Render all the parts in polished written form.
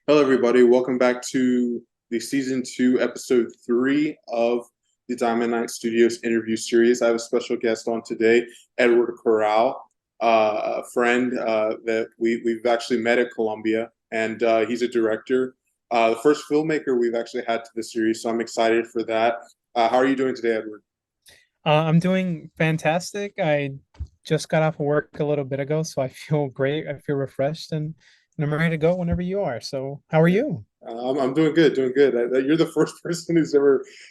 Hello, everybody. Welcome back to the season two, episode three of the Diamond Knight Studios interview series. I have a special guest on today, Edward Corral, a friend that we've actually met at Columbia, and he's a director, the first filmmaker we've actually had to the series. So I'm excited for that. How are you doing today, Edward? I'm doing fantastic. I just got off of work a little bit ago, so I feel great. I feel refreshed and I'm ready to go whenever you are. So, how are Yeah. you? I'm doing good, doing good. You're the first person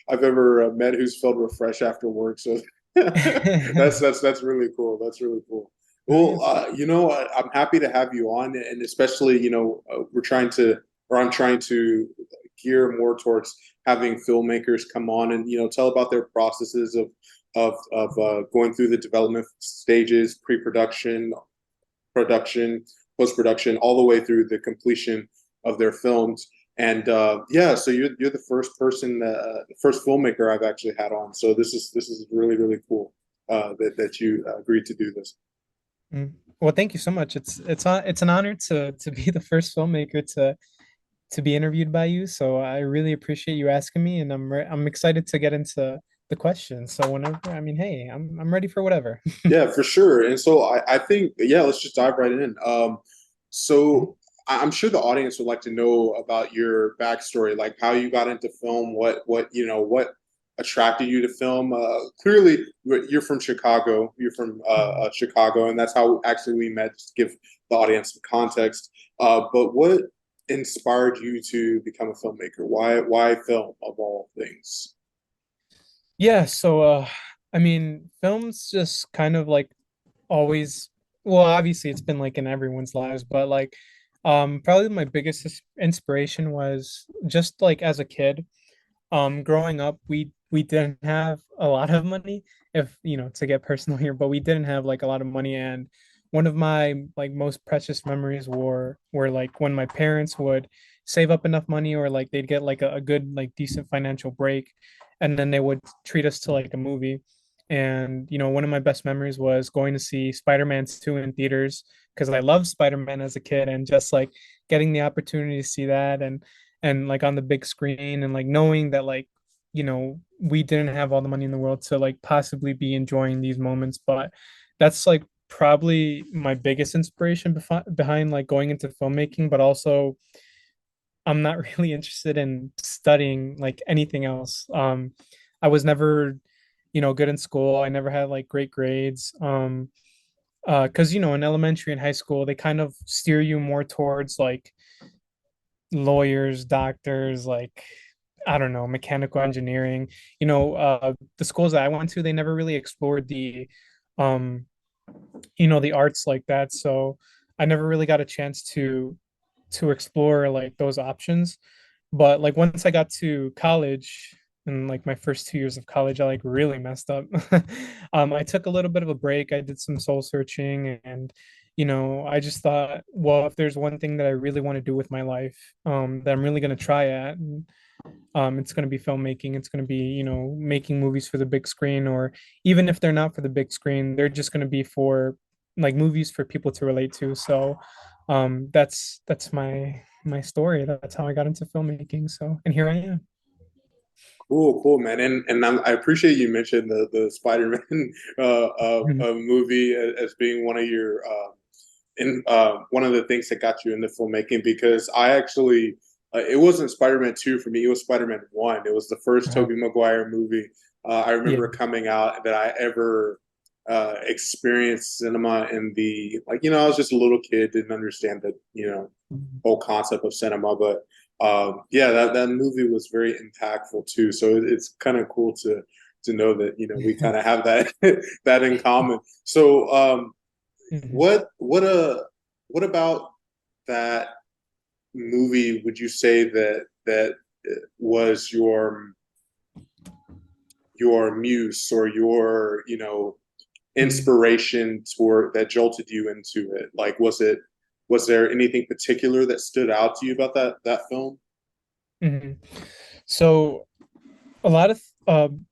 I've ever met who's felt refreshed after work. So that's really cool. That's really cool. Oh yeah. Well, I'm happy to have you on, and especially, we're trying to, or I'm trying to gear more towards having filmmakers come on and tell about their processes of going through the development stages, pre-production, production, post production, all the way through the completion of their films. And yeah, so you're the first person, the first filmmaker I've actually had on. So this is really really cool that you agreed to do this. Mm. Well, thank you so much. It's an honor to be the first filmmaker to be interviewed by you. So I really appreciate you asking me, and I'm excited to get into the questions. So whenever, I mean, hey, I'm ready for whatever. Yeah, for sure. And so I think, yeah, let's just dive right in. So I'm sure the audience would like to know about your backstory, like how you got into film, what attracted you to film. Clearly, you're from Chicago. You're from Mhm. Chicago, and that's how actually we met. Just to give the audience some context. But what inspired you to become a filmmaker? Why film of all things? Yeah, so I mean, film's just kind of like always, well, obviously it's been like in everyone's lives, but like probably my biggest inspiration was just like as a kid. Growing up, we didn't have a lot of money, if you know, to get personal here, but we didn't have like a lot of money. And one of my like most precious memories were like when my parents would save up enough money, or like they'd get like a good like decent financial break, and then they would treat us to like a movie. And you know, one of my best memories was going to see Spider-Man 2 in theaters, because I loved Spider-Man as a kid, and just like getting the opportunity to see that and like on the big screen, and like knowing that, like, you know, we didn't have all the money in the world to like possibly be enjoying these moments. But that's like probably my biggest inspiration behind like going into filmmaking. But also, I'm not really interested in studying like anything else. I was never, you know, good in school. I never had like great grades. Because you know, in elementary and high school, they kind of steer you more towards like lawyers, doctors, like, I don't know, mechanical engineering. You know, the schools that I went to, they never really explored um, you know, the arts like that. So I never really got a chance to explore like those options. But like once I got to college, and like my first 2 years of college, I like really messed up. I took a little bit of a break. I did some soul searching, and you know, I just thought, well, if there's one thing that I really want to do with my life, that I'm really going to try at, and it's going to be filmmaking. It's going to be, you know, making movies for the big screen, or even if they're not for the big screen, they're just going to be for like movies for people to relate to. So that's my story. That's how I got into filmmaking. So, and here I am. Cool, cool, man, and I appreciate you mentioned the Spider-Man Mhm. movie as being one of your in one of the things that got you into filmmaking because I actually it wasn't Spider-Man 2 for me, it was Spider-Man 1. It was the first Uh, Tobey Maguire movie. I yeah. remember it coming out that I ever experienced cinema in the like I was just a little kid, didn't understand the whole concept of cinema, but yeah, that movie was very impactful too. So it's kind of cool to know that we kind of have that that in common. So Mhm. what about that movie would you say that was your muse or your Mhm. inspiration toward that jolted you into it? Like was there anything particular that stood out to you about that film? Mhm. So a lot of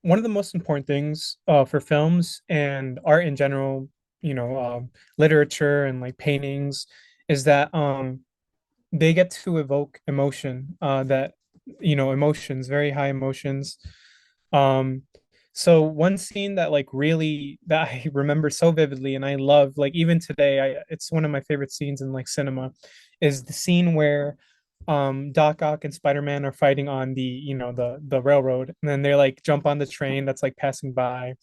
one of the most important things for films and art in general, you know, literature and like paintings, is that they get to evoke emotion, that emotions, very high emotions. Um, so one scene that like really that I remember so vividly and I love, like even today, it's one of my favorite scenes in like cinema, is the scene where Doc Ock and Spider-Man are fighting on the railroad, and then they like jump on the train that's like passing by,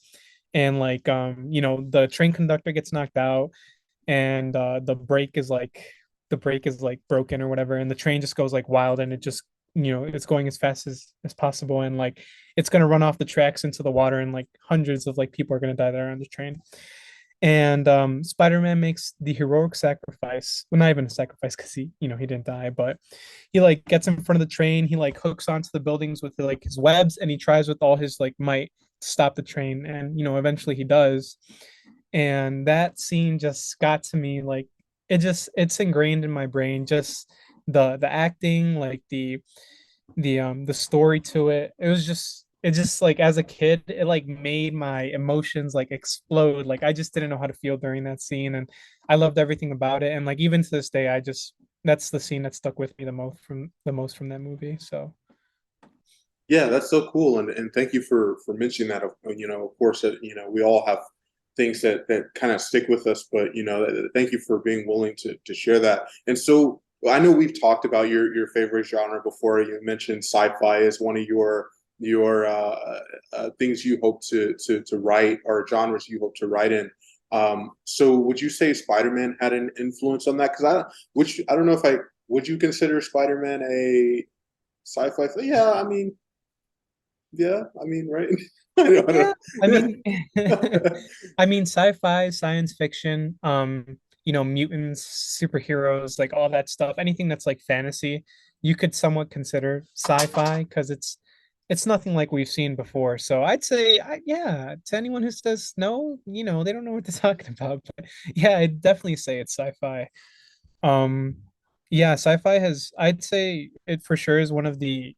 and like the train conductor gets knocked out, and the brake is like broken or whatever, and the train just goes like wild, and it just it's going as fast as possible, and like it's going to run off the tracks into the water, and like hundreds of like people are going to die there on the train. And Spider-Man makes the heroic sacrifice. Well, not even a sacrifice, because he didn't die, but he like gets in front of the train. He like hooks onto the buildings with like his webs, and he tries with all his like might to stop the train. And eventually he does. And that scene just got to me. Like it's ingrained in my brain. Just the acting, like the story to it. It just like as a kid, it like made my emotions like explode. Like I just didn't know how to feel during that scene, and I loved everything about it. And like even to this day, that's the scene that stuck with me the most from that movie. So Yeah, that's so cool, and thank you for mentioning that. Of course, we all have things that kind of stick with us, but thank you for being willing to share that. And so I know we've talked about your favorite genre before. You mentioned sci-fi as one of your things you hope to write, or genres you hope to write in. So would you say Spider-Man had an influence on that? Because I don't know if I would you consider Spider-Man a sci-fi film? Yeah, I mean, yeah, I mean, right? I yeah, I don't mean, know. I mean, sci-fi, science fiction, mutants, superheroes, like all that stuff, anything that's like fantasy, you could somewhat consider sci-fi because it's nothing like we've seen before. So I'd say, yeah, to anyone who says no, they don't know what they're talking about. But yeah, I'd definitely say it's sci-fi. Um, yeah, sci-fi has, I'd say it for sure is one of the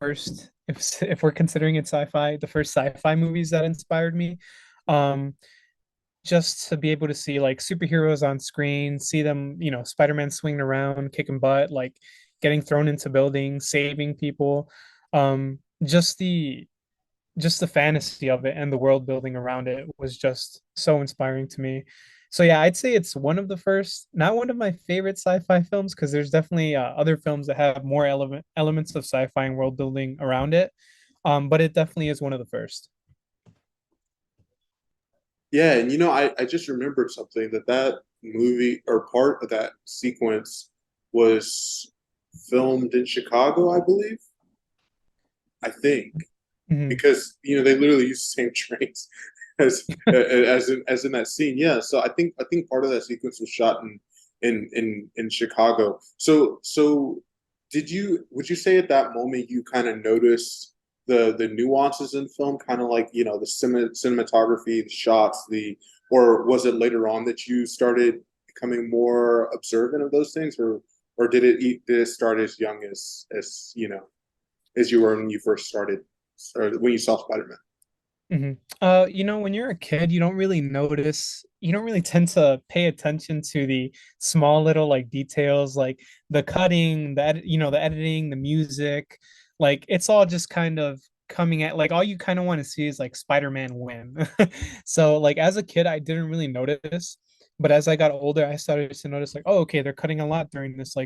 first, if we're considering it sci-fi, the first sci-fi movies that inspired me. Um, just to be able to see like superheroes on screen, see them, Spider-Man swinging around, kicking butt, like getting thrown into buildings, saving people. Just the fantasy of it and the world building around it was just so inspiring to me. So yeah, I'd say it's one of the first, not one of my favorite sci-fi films, because there's definitely other films that have more elements of sci-fi and world building around it. But it definitely is one of the first. Yeah, and I just remembered something that movie or part of that sequence was filmed in Chicago, I believe. I think Mhm. because they literally use the same trains as in that scene. Yeah, so I think part of that sequence was shot in Chicago. So would you say at that moment you kind of noticed the nuances in film, kind of like the cinematography, the shots, the or was it later on that you started becoming more observant of those things, or did it start as young as you were when you first started, or when you saw Spider-Man? When you're a kid, you don't really tend to pay attention to the small little like details, like the cutting, the editing, the music. Like it's all just kind of coming at like all you kind of want to see is like Spider-Man win. So like as a kid, I didn't really notice, but as I got older, I started to notice like, oh, okay, they're cutting a lot during this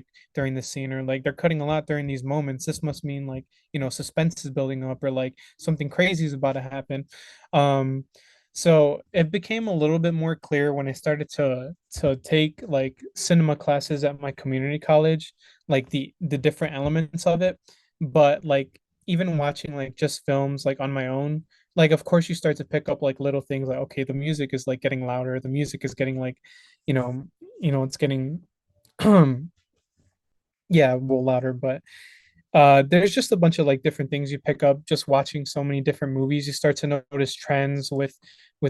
scene, or like they're cutting a lot during these moments. This must mean like, suspense is building up, or like something crazy is about to happen. um so it became a little bit more clear when I started to take like cinema classes at my community college, like the different elements of it. But like even watching like just films like on my own, like of course you start to pick up like little things like, okay, the music is like getting louder, the music is getting like, you know it's getting yeah, well, louder. But there's just a bunch of like different things you pick up just watching so many different movies. You start to notice trends with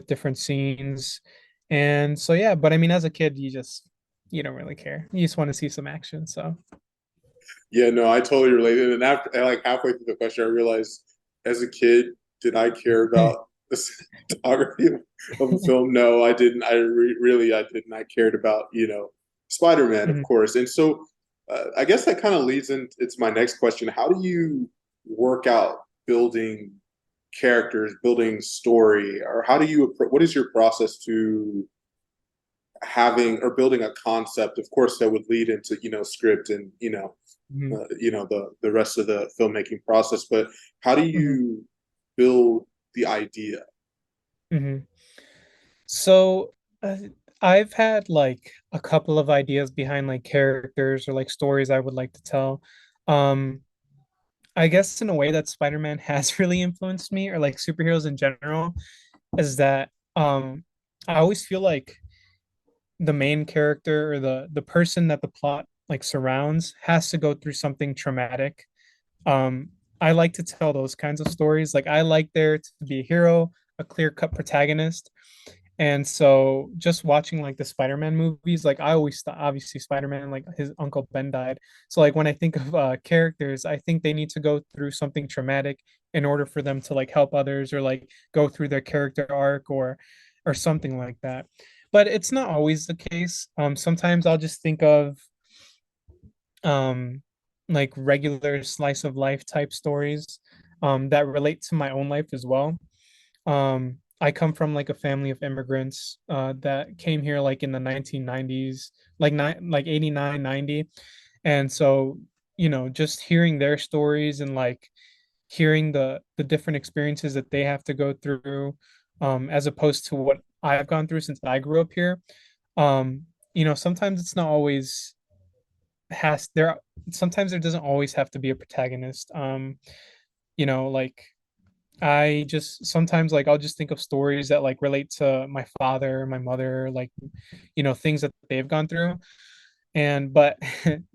different scenes. And so yeah, but I mean as a kid you don't really care. You just want to see some action. So Yeah, no, I totally related. And after, like halfway through the question, I realized, as a kid, did I care about the cinematography of a film? No, I didn't. Really, I didn't. I cared about Spider-Man, of Mhm. course. And so I guess that kind of leads into my next question. How do you work out building characters, building story, or how do you, what is your process to having or building a concept? Of course, that would lead into, script and, Mhm, the rest of the filmmaking process, but how do mhm, you build the idea? mhm. So uh, I've had like a couple of ideas behind like characters or like stories I would like to tell. Um, I guess in a way that Spider-Man has really influenced me, or like superheroes in general, is that I always feel like the main character or the person that the plot like surrounds has to go through something traumatic. Um, I like to tell those kinds of stories. Like I like there to be a hero, a clear-cut protagonist. And so just watching like the Spider-Man movies, like I always thought obviously Spider-Man, like his Uncle Ben died. So like when I think of characters, I think they need to go through something traumatic in order for them to like help others or like go through their character arc or something like that. But it's not always the case. Sometimes I'll just think of um like regular slice of life type stories that relate to my own life as well. I come from like a family of immigrants that came here like in the 1990s, like 89, 90. And so, just hearing their stories and like hearing the different experiences that they have to go through, as opposed to what I've gone through since I grew up here. Um, sometimes it's not always has there sometimes there doesn't always have to be a protagonist. Like I just sometimes like I'll just think of stories that like relate to my father, my mother, like things that they've gone through. And but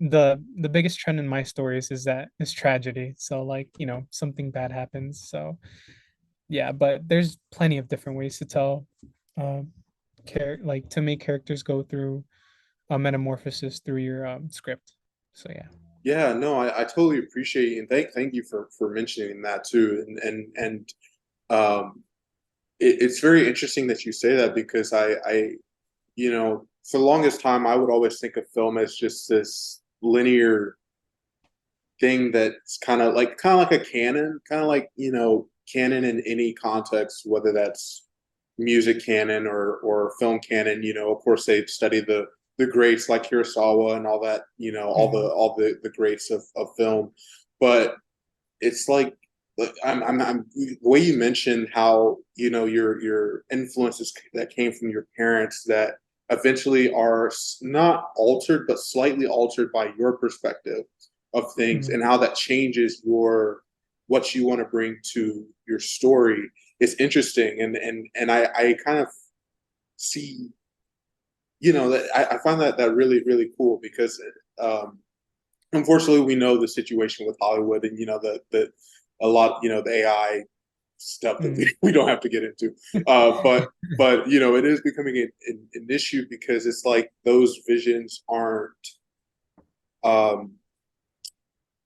the biggest trend in my stories is tragedy. So like, something bad happens. So yeah, but there's plenty of different ways to tell like to make characters go through a metamorphosis through your script. So yeah. Yeah, no, I totally appreciate and thank you for mentioning that too. And it's very interesting that you say that because for the longest time I would always think of film as just this linear thing that's kind of like a canon, kind of like, canon in any context, whether that's music canon or film canon. Of course they study the greats like Kurosawa and all that, Mhm. all the greats of film. But it's like I'm the way you mentioned how your influences that came from your parents that eventually are not altered but slightly altered by your perspective of things Mhm. and how that changes your what you want to bring to your story is interesting and I kind of see that I find that really really cool because um unfortunately, we know the situation with Hollywood and the a lot the AI stuff that we, Mhm. we don't have to get into. But it is becoming an issue because it's like those visions aren't um,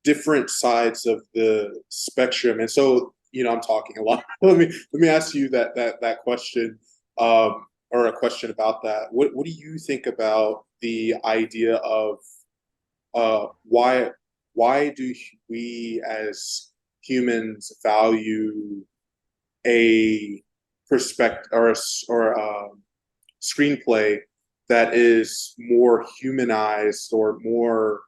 different sides of the spectrum, and so I'm talking a lot. Let me ask you that question or a question about that. What do you think about the idea of why do we as humans value a perspective or a screenplay that is more humanized or more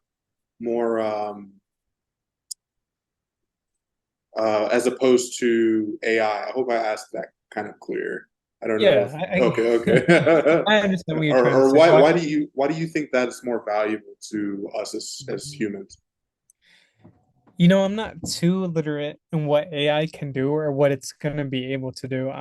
as opposed to AI? I hope I asked that kind of clear. I don't know Yeah, if okay, okay. I understand what you're or trying to or say. why do you think that is more valuable to us as humans? I'm not too literate in what AI can do or what it's going to be able to do.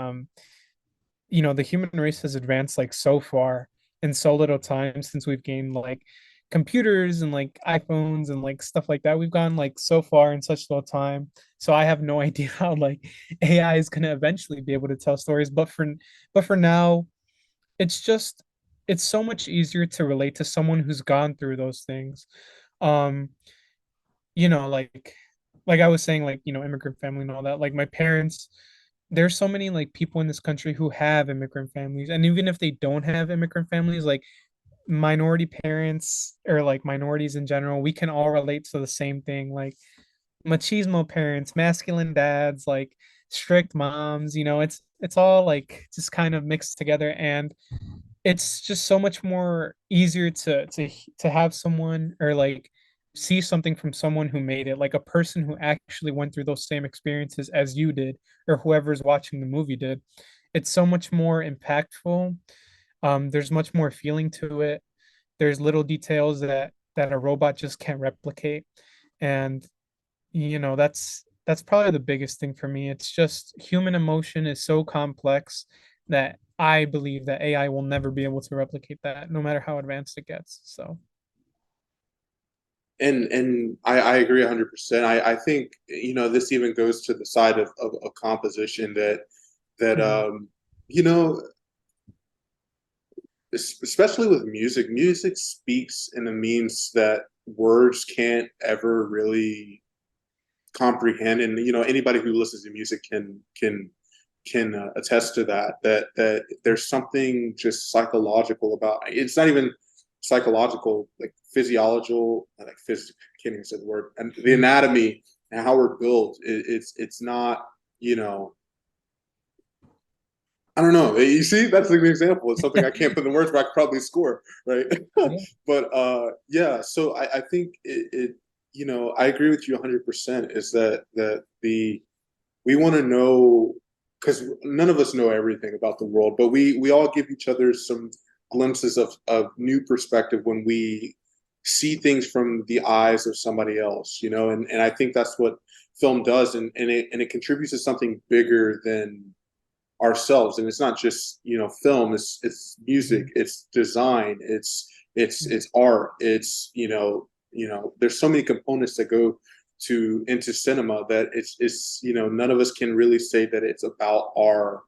The human race has advanced like so far in so little time since we've gained like computers and like iPhones and like stuff like that. We've gone like so far in such little time. So I have no idea how like AI is going to eventually be able to tell stories, but for now, it's just it's so much easier to relate to someone who's gone through those things. Um, like I was saying, like, immigrant family and all that. Like my parents, there's so many like people in this country who have immigrant families. And even if they don't have immigrant families, like minority parents or like minorities in general, we can all relate to the same thing. Like machismo parents, masculine dads, like strict moms, it's all like just kind of mixed together, and it's just so much more easier to have someone or like see something from someone who made it, like a person who actually went through those same experiences as you did or whoever's watching the movie did. It's so much more impactful. There's much more feeling to it. There's little details that a robot just can't replicate. And that's probably the biggest thing for me. It's just human emotion is so complex that I believe that AI will never be able to replicate that, no matter how advanced it gets. So, And I agree 100%. I think, this even goes to the side of composition that mm, you know, especially with music speaks in a means that words can't ever really comprehend. And anybody who listens to music can attest to that there's something just psychological about it's not even psychological, like physiological, like can't even say the word, and the mm, anatomy and how we're built. It's not, you know I don't know. You see, that's an example. It's something I can't put in words, but I could probably score, right? yeah. But yeah. So I think I agree with you 100%. Is that we want to know, because none of us know everything about the world, but we all give each other some glimpses of new perspective when we see things from the eyes of somebody else, and I think that's what film does, and it contributes to something bigger than ourselves. And it's not just film, it's music, Mhm. it's design, it's Yeah. it's art, it's there's so many components that go to into cinema that it's none of us can really say that it's about our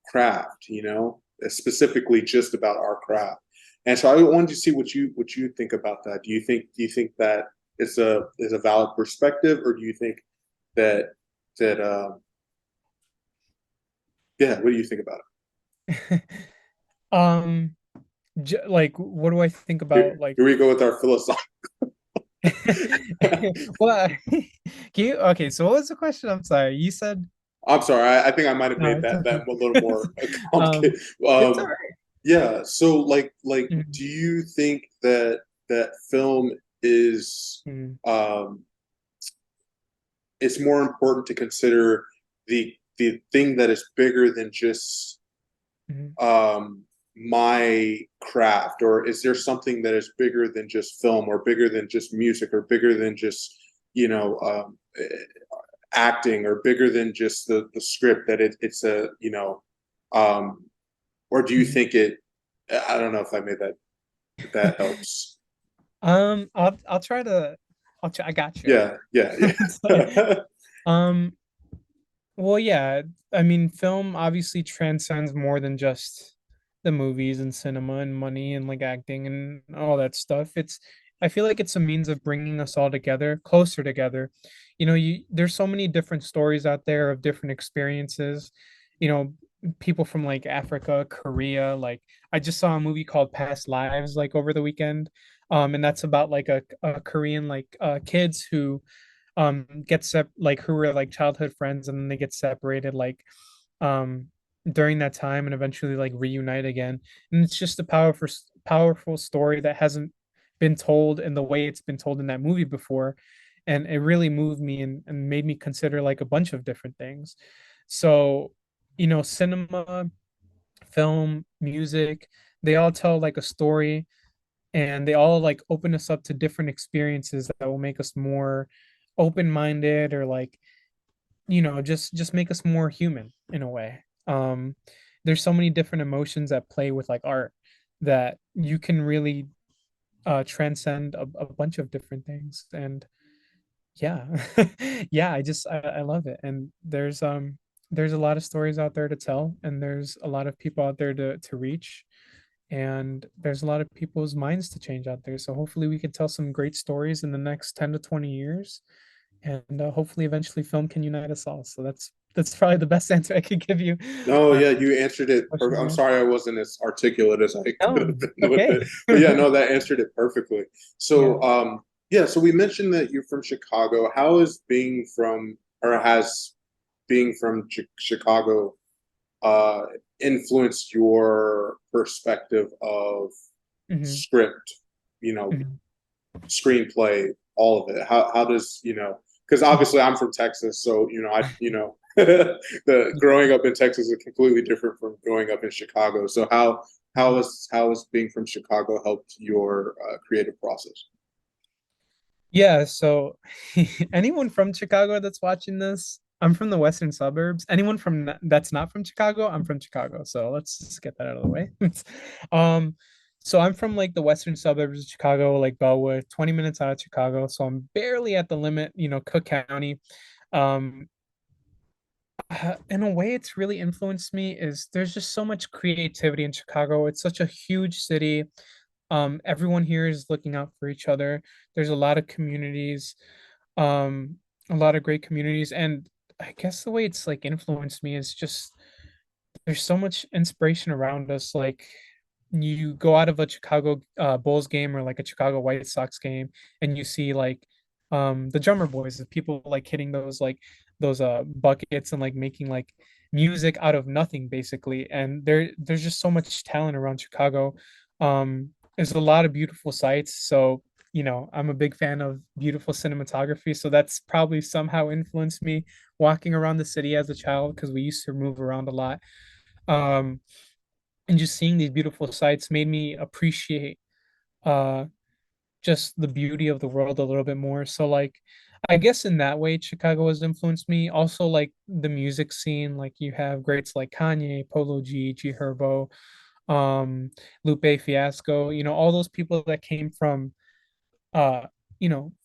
craft, it's specifically just about our craft. And so I wanted to see what you think about that. Do you think that is a valid perspective, or do you think that yeah, what do you think about it? um like what do I think about Here, like here we go with our philosophy. well, can you okay, so what was the question? I'm sorry. You said I'm sorry. I think I might have no, made it's that okay. a little more um complicated. it's all right. Yeah. So, like, Mhm, do you think that film is mhm, um, it's more important to consider the thing that is bigger than just mhm, my craft, or is there something that is bigger than just film, or bigger than just music, or bigger than just you know um, acting, or bigger than just the script, that it's a um or do you mhm. think I don't know if I made that helps. I'll try to I'll try I got you. Yeah, yeah, It's like, yeah. um well, yeah, I mean, film obviously transcends more than just the movies and cinema and money and like acting and all that stuff. I feel like it's a means of bringing us all together, closer together. There's so many different stories out there of different experiences. You know, people from like Africa, Korea. Like I just saw a movie called Past Lives like over the weekend. And that's about like a Korean like kids who get like who were like childhood friends, and then they get separated like um during that time and eventually like reunite again. And it's just a powerful story that hasn't been told in the way it's been told in that movie before, and it really moved me and made me consider like a bunch of different things. So cinema, film, music, they all tell like a story, and they all like open us up to different experiences that will make us more open-minded, or like just make us more human in a way. There's so many different emotions at play with like art that you can really transcend a bunch of different things. And yeah, yeah, I love it. And there's a lot of stories out there to tell, and there's a lot of people out there to reach, and there's a lot of people's minds to change out there. So hopefully we can tell some great stories in the next 10 to 20 years, and hopefully eventually film can unite us all. So That's probably the best answer I could give you No, on yeah, you answered it question perfect. I'm there. sorry I wasn't as articulate as I could No, have been with okay. it. But yeah, no, that answered it perfectly. Yeah. So, yeah, so we mentioned that you're from Chicago. How is being from, or has being from Chicago uh influenced your perspective of Hmm. script, you know, Hmm. screenplay, all of it? How does, because Hmm. obviously I'm from Texas, so the growing up in Texas is completely different from growing up in Chicago. So how has being from Chicago helped your creative process? Yeah, so anyone from Chicago that's watching this, I'm from the western suburbs. Anyone that's not from Chicago, I'm from Chicago. So let's just get that out of the way. Um, so I'm from like the western suburbs of Chicago, like Bellwood, 20 minutes out of Chicago. So I'm barely at the limit, Cook County. Um, in a way, it's really influenced me is there's just so much creativity in Chicago. It's such a huge city. Everyone here is looking out for each other. There's a lot of communities, um, a lot of great communities, and I guess the way it's like influenced me is just there's so much inspiration around us. Like you go out of a Chicago Bulls game or like a Chicago White Sox game, and you see like the drummer boys, the people like hitting those buckets and like making like music out of nothing basically. And there's just so much talent around Chicago. There's a lot of beautiful sights. So I'm a big fan of beautiful cinematography. So that's probably somehow influenced me walking around the city as a child because we used to move around a lot. Um, and just seeing these beautiful sights made me appreciate uh just the beauty of the world a little bit more. So like I guess in that way Chicago has influenced me. Also like the music scene, like you have greats like Kanye, Polo G, G Herbo, Lupe Fiasco, all those people that came uh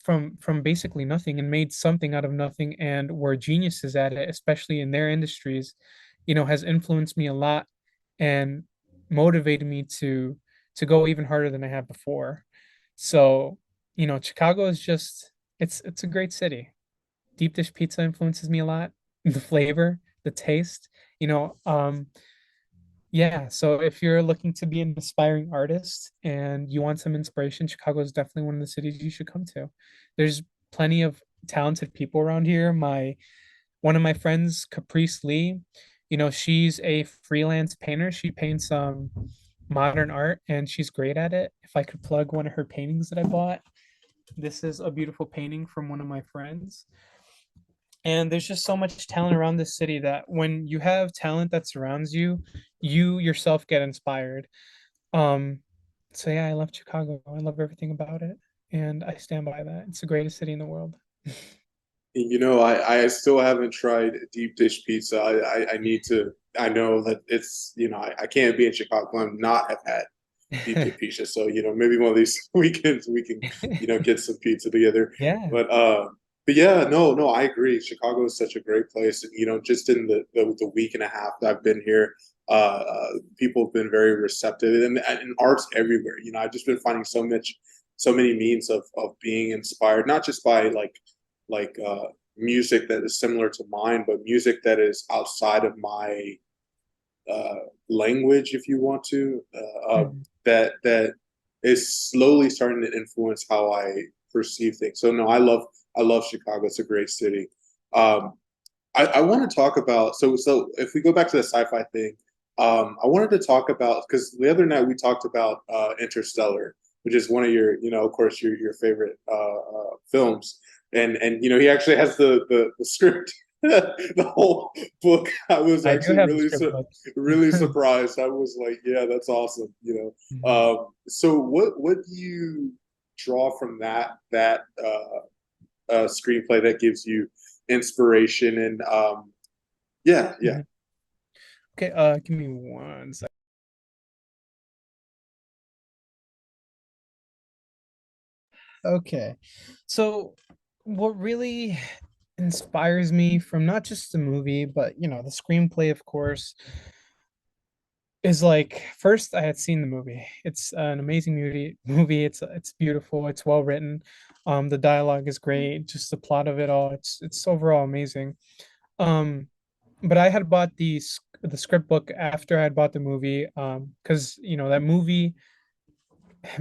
from basically nothing and made something out of nothing and were geniuses at it, especially in their industries, has influenced me a lot and motivated me to go even harder than I have before. So Chicago is just it's a great city. Deep dish pizza influences me a lot. The flavor, the taste, you know um yeah, so if you're looking to be an aspiring artist and you want some inspiration, Chicago is definitely one of the cities you should come to. There's plenty of talented people around here. My One of my friends, Caprice Lee, she's a freelance painter. She paints modern art and she's great at it. If I could plug one of her paintings that I bought, this is a beautiful painting from one of my friends. And there's just so much talent around this city that when you have talent that surrounds you, you yourself get inspired. um, so yeah, I love Chicago. I love everything about it, and I stand by that. It's the greatest city in the world. I still haven't tried deep dish pizza. I need to. I know that it's, I can't be in Chicago and not have had deep dish pizza. So, maybe one of these weekends we can, get some pizza together. Yeah. But but yeah, no, I agree. Chicago is such a great place. And, just in the week and a half that I've been here, people have been very receptive, and art's everywhere. I've just been finding so many means of being inspired, not just by like music that is similar to mine, but music that is outside of my uh, language, if you want to, Mhm. that is slowly starting to influence how I perceive things. So no, I love Chicago. It's a great city. Um, I want to talk about, so if we go back to the sci-fi thing, I wanted to talk about, because the other night we talked about Interstellar, which is one of your, of course, your favorite films, and he actually has the script, the whole book. I was I do actually have the script book. really surprised. I was like, yeah, that's awesome. Mhm. So what do you draw from that screenplay that gives you inspiration? And yeah. Mhm. Okay, give me one second. Okay. So what really inspires me from not just the movie, but the screenplay, of course, is like first I had seen the movie. It's an amazing movie. It's beautiful, it's well written. The dialogue is great, just the plot of it all. It's overall amazing. Um but I had bought the script book after I had bought the movie, because that movie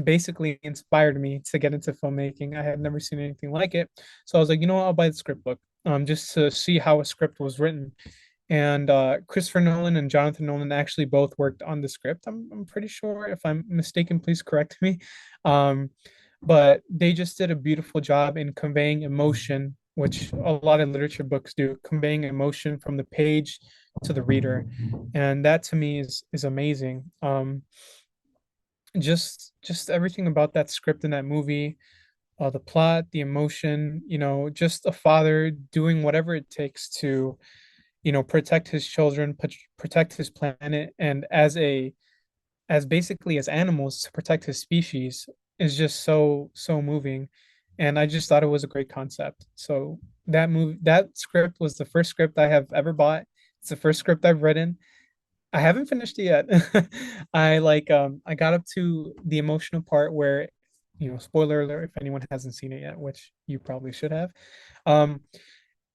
basically inspired me to get into filmmaking. I had never seen anything like it. So I was like, you know what, I'll buy the script book just to see how a script was written. And Christopher Nolan and Jonathan Nolan actually both worked on the script. I'm pretty sure. If I'm mistaken, please correct me. Um, but they just did a beautiful job in conveying emotion, which a lot of literature books do, conveying emotion from the page to the reader. And that to me is amazing. Just everything about that script in that movie, the plot, the emotion, just a father doing whatever it takes to, protect his children, protect his planet, and as basically as animals to protect his species is just so moving. And I just thought it was a great concept. So that script was the first script I have ever bought. It's the first script I've written. I haven't finished it yet. I got up to the emotional part where, spoiler alert if anyone hasn't seen it yet, which you probably should have. Um,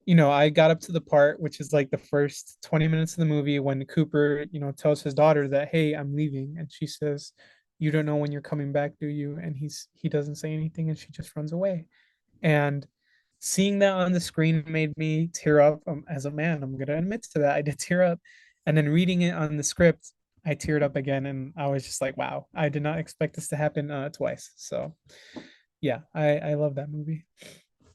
I got up to the part which is like the first 20 minutes of the movie when Cooper, tells his daughter that, hey, I'm leaving, and she says, you don't know when you're coming back, do you? And he doesn't say anything, and she just runs away. And seeing that on the screen made me tear up. As a man, I'm gonna admit to that, I did tear up. And then reading it on the script, I teared up again, and I was just like, wow, I did not expect this to happen twice. So yeah, I love that movie.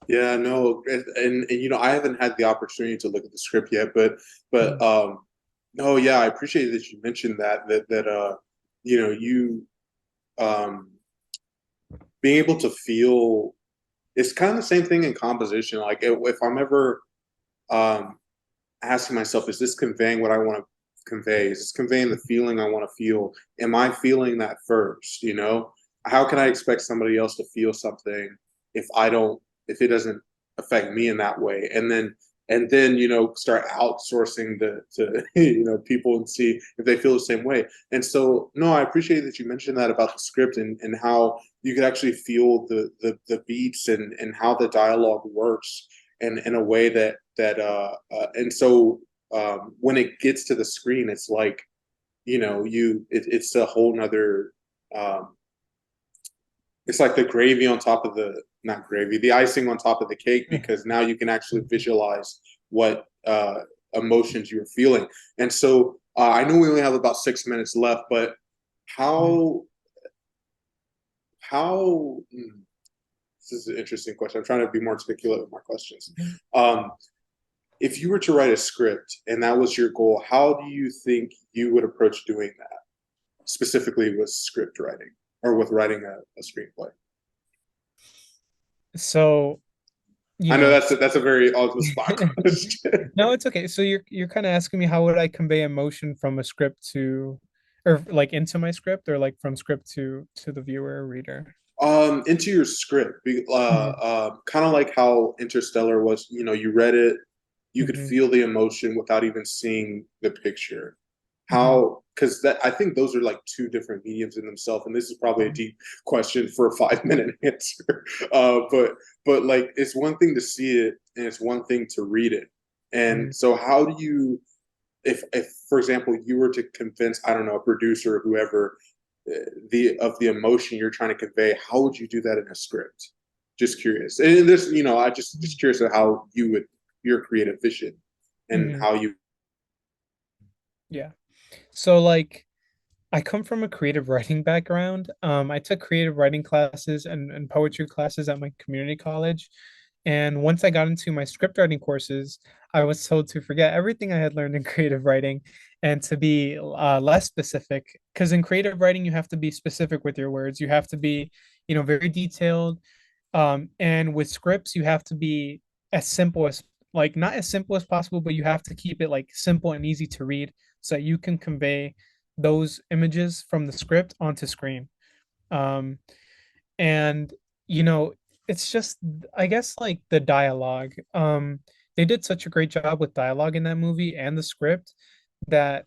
Yeah, no, and I haven't had the opportunity to look at the script yet, but Mm, no, yeah, I appreciate that you mentioned you um being able to feel. It's kind of the same thing in composition. Like if I'm ever um asking myself, is this conveying what I want to convey? Is this conveying the feeling I want to feel? Am I feeling that first? How can I expect somebody else to feel something if I don't, if it doesn't affect me in that way? And then start outsourcing to people and see if they feel the same way. And so no, I appreciate that you mentioned that about the script and how you could actually feel the beats and how the dialogue works and in a way and so when it gets to the screen, it's like it's a whole nother um, it's like the gravy on top of the not gravy, the icing on top of the cake, yeah. because now you can actually Mhm. visualize what emotions you're feeling. And so I know we only have about 6 minutes left, but Mhm. how how this is an interesting question. I'm trying to be more articulate with my questions. Um, if you were to write a script and that was your goal, how do you think you would approach doing that, specifically with script writing or with writing a screenplay? So, you I know know, that's a very on the spot question. no, it's okay. So you're kind of asking me how would I convey emotion from a script to, or like into my script, or like from script to the viewer or reader. Into your script, Hmm. kind of like how Interstellar was. You read it, you could Hmm. feel the emotion without even seeing the picture. Hmm. How? Because that I think those are like two different mediums in themselves, and this is probably a deep question for a 5 minute answer. But like it's one thing to see it, and it's one thing to read it. And Hmm. so, how do you, if for example you were to convince, I don't know, a producer or whoever, the emotion you're trying to convey, how would you do that in a script? Just curious. And this, I just curious of how you would, your creative vision and Hmm. how you. Yeah. So like I come from a creative writing background. I took creative writing classes and poetry classes at my community college. And once I got into my script writing courses, I was told to forget everything I had learned in creative writing and to be less specific. Because in creative writing, you have to be specific with your words. You have to be, very detailed. And with scripts, you have to be as simple as, like, not as simple as possible, but you have to keep it like simple and easy to read so that you can convey those images from the script onto screen. Um, and you know, it's just, I guess, like the dialogue. They did such a great job with dialogue in that movie and the script that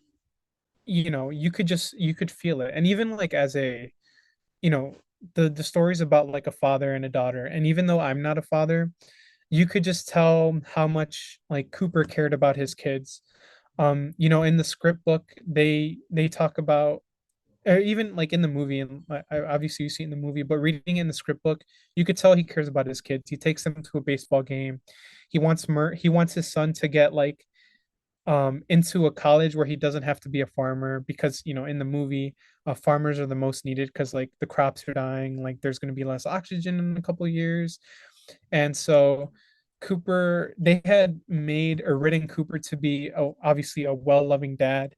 you could feel it. And even like as a, you know, the stories about like a father and a daughter. And even though I'm not a father, you could just tell how much like Cooper cared about his kids. In the script book, they talk about, or even like in the movie, and obviously you see it in the movie, but reading in the script book, you could tell he cares about his kids. He takes them to a baseball game. He wants his son to get like into a college where he doesn't have to be a farmer, because in the movie, farmers are the most needed because like the crops are dying, like there's going to be less oxygen in a couple of years. And so they had made or written Cooper to be obviously a well-loving dad,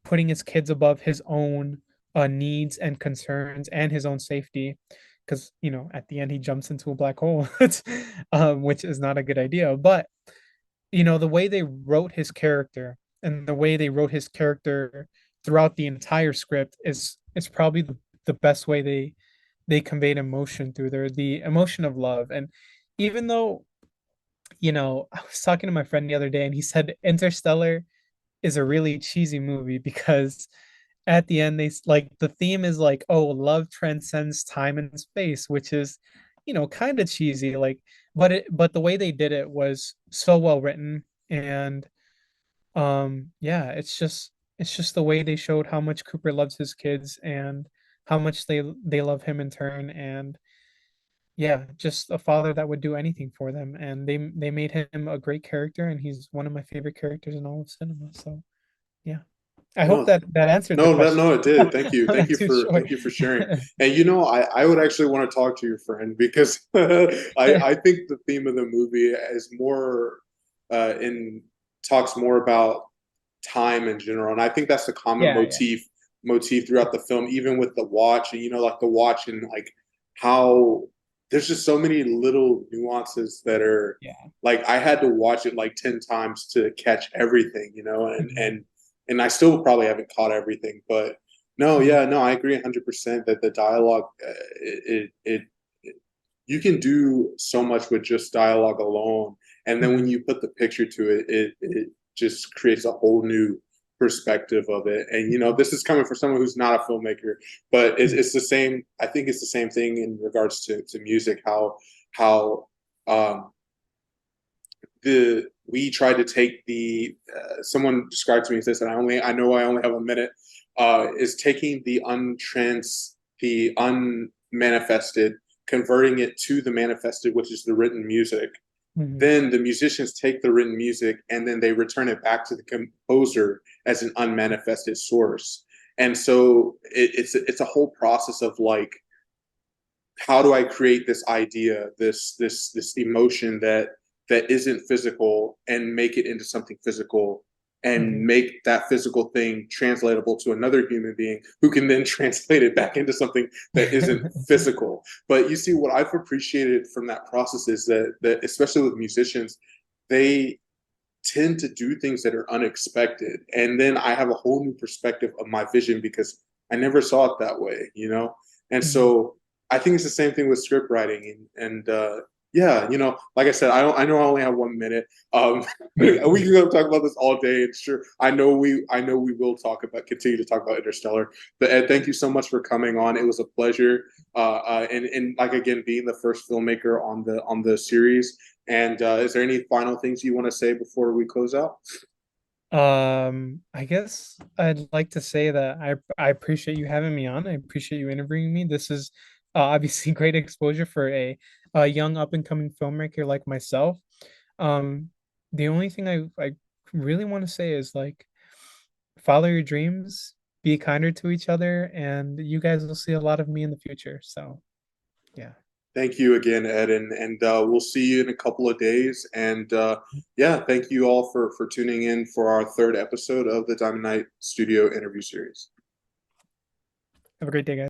putting his kids above his own needs and concerns and his own safety. Because, at the end, he jumps into a black hole, which is not a good idea. But, the way they wrote his character and the way they wrote his character throughout the entire script is probably the best way they conveyed emotion through there, the emotion of love. And even though, I was talking to my friend the other day and he said Interstellar is a really cheesy movie because at the end like the theme is like, oh, love transcends time and space, which is, kind of cheesy, like, but the way they did it was so well written. And yeah, it's just the way they showed how much Cooper loves his kids and how much they love him in turn. And yeah, just a father that would do anything for them. And they made him a great character, and he's one of my favorite characters in all of cinema. So yeah, I hope No, that answered the no, question. no, it did. Thank you. I'm not too sure. Thank you for sharing. And I would actually want to talk to your friend because I think the theme of the movie is more in talks more about time in general. And I think that's the common Yeah, yeah, motif throughout the film, even with the watch and like the watch and like how there's just so many little nuances that are yeah. like I had to watch it like 10 times to catch everything, Mhm, and I still probably haven't caught everything, but no, mhm, yeah, no, I agree 100% that the dialogue, it you can do so much with just dialogue alone, and then when mhm, you put the picture to it, it just creates a whole new perspective of it. And this is coming from someone who's not a filmmaker, but mhm, it's the same. I think it's the same thing in regards to music. How um, the we tried to take the someone described to me as this, and I know I only have a minute. Is taking the unmanifested, converting it to the manifested, which is the written music. mhm, Then the musicians take the written music and then they return it back to the composer as an unmanifested source. And so it's a whole process of like, how do I create this idea, this emotion that isn't physical and make it into something physical and mhm, make that physical thing translatable to another human being who can then translate it back into something that isn't physical. But you see, what I've appreciated from that process is that especially with musicians, they tend to do things that are unexpected. And then I have a whole new perspective of my vision because I never saw it that way. And mhm. so I think it's the same thing with script writing. And yeah, like I said, I know I only have 1 minute. We can go talk about this all day. And sure, I know we will continue to talk about Interstellar. But Ed, thank you so much for coming on. It was a pleasure. And like again, being the first filmmaker on the series. And is there any final things you want to say before we close out? I guess I'd like to say that I appreciate you having me on. I appreciate you interviewing me. This is obviously great exposure for a young up and coming filmmaker like myself. Um, the only thing I really want to say is like follow your dreams, be kinder to each other, and you guys will see a lot of me in the future. So yeah. Thank you again, Ed, and we'll see you in a couple of days. And yeah, thank you all for tuning in for our third episode of the Diamond Night Studio interview series. Have a great day, guys.